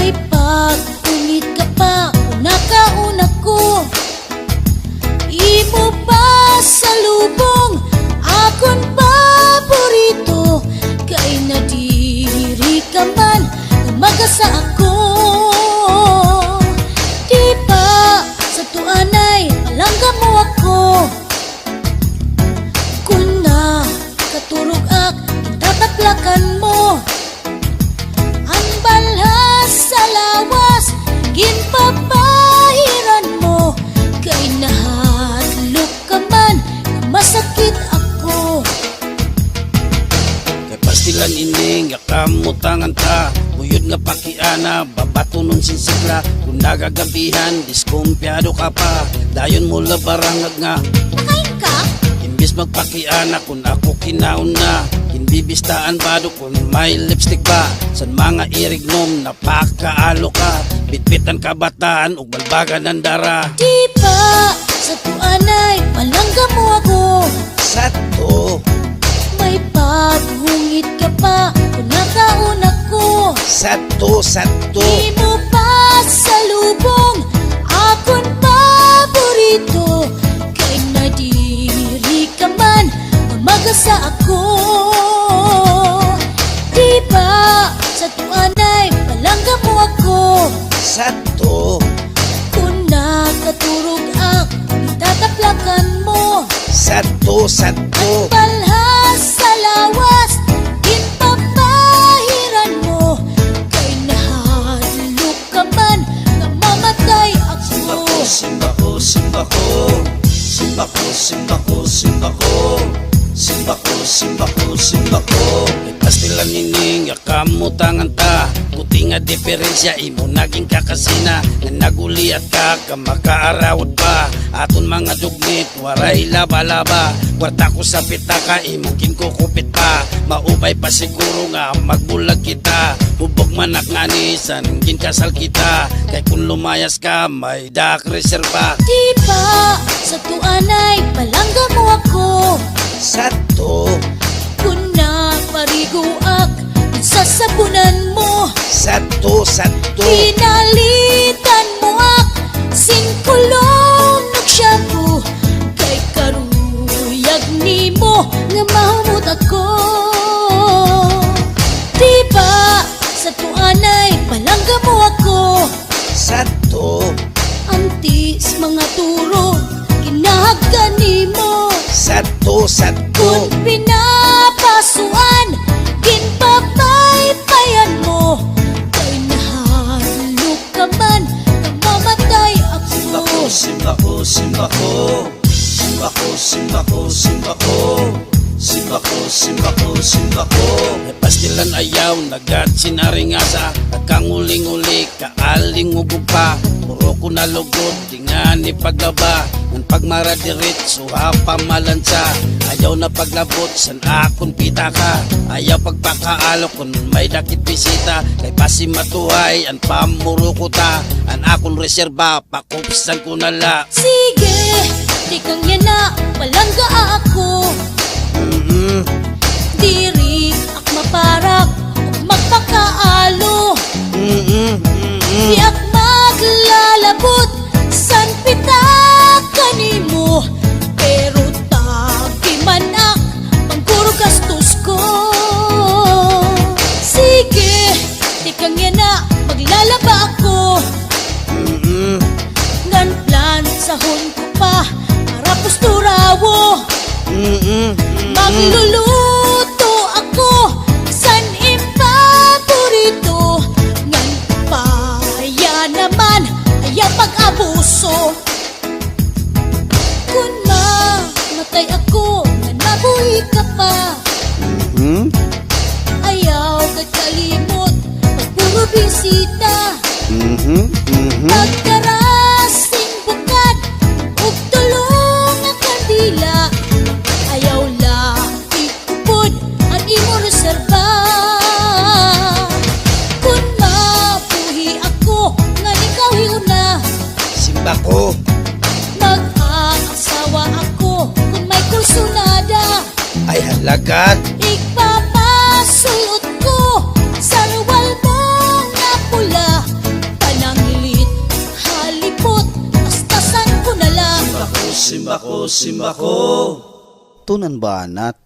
May pag-ungit ka pa o nakauna ko. Imo pa sa lubong akon paborito. Kay nadiri ka man magasa ako. Di pa sa tuanay palangga mo ako. Kung na katurog ak tataplakan mo. Ang balhas sa lawas ginpapahiran mo. Kay nahadlok ka man masakit ako. Kay pastilan ining yakamutangan ta. Buyod nga pakiana, babato nun sinsigla. Kung nagagabihan, diskumpyado ka pa. Dayon mo labarangag nga Nakain ka? imbis magpakiana kung ako kinaon na. Hindi bistaan bado kung may lipstick ba. San mga irignom napakaalo ka. Bitbitan kabataan ug balbagan ng dara. Di pa sa tuanay palangga mo ako. Sato, May paghungit ka pa kung nakauna ko. sato, sato. Di mo pa sa lubong akon paborito. Kay nadiri ka man magasa ako. Di ba sa tuanay palangga mo ako. Sato, Kung nakaturog ak itataplakan mo. sato, sato. Balhas sa lawas ginpapahiran mo. Kay nahadlok ka man namamatay ako. Simba ko, simba ko. Simba ko, simba ko, simba ko. Simba ko, simba ko, simba ko. May pastilan nining yakamutangan ta. Buti nga diferensya imo naging kakasina. Nga naguliat ka kamakaarawad pa. Aton mga dugmit waray laba-laba. Kwarta ko sa pitaka imo kinkukupit pa. Maupay pa siguro nga magbulag kita. Hubog manak nga ni san ginkasal kita. Kay kung lumayas ka may dak reserva. Di ba sa tuanay palangga mo ako. Sato, Kung naparigo ak sasabunan mo. sato, sato. Pinalitan mo ak singkulong nagsyapo. Kay karuyag nimo nga mahumot ako. Di ba sa tuanay palangga mo ako. Sato, Ang tis mga turo kinahagdan nimo. sato, sato. Kung pinapasuan ginpapaypayan mo. Kay nahadlok ka man namamatay ako. Simba ko, simba ko. Simba ko, simba ko, simba ko. Simba ko, simba ko, simba ko. May pastilan ayaw, nagat sinaringasa. Nagkanguling-uli, kaaling-ugog pa. Puro ko nalugod, di nga ni paglaba. Nang pagmaradiritso, hapamalansa. Ayaw na paglabot, san akon pita ka. Ayaw pagpakaalo kung may dakit bisita. Kay pasimatuhay, an pamuro ko ta. An akon reserba, pakupisan ko nala. Sige, di kang yan na palangga ako. Diri ak maparak magpakaalo. Di ak maglalabot san pitakan nimo. Pero tabi man ak pangguro gastos ko. Sige, di kang yan na maglalaba ako. Ngan plan sahon ko pa para posturawo. Magluluto ako san impaborito. Ngan paya naman ayaw pag-abuso. Kung mamatay ako ngan mabuhi ka pa. Ayaw kay kalimot pagpuro bisita. Pagkarasing bukad ug tulong ang kandila. Ayaw lang ikupod ang imo reserva. Kung mabuhi ako nga ikaw hiuna. Simba ko, Mag-aasawa ako kung may kursunada. ay halagat. Ipapasuot ko sa ruwal mo nga pula. simba ko. Tunan banat,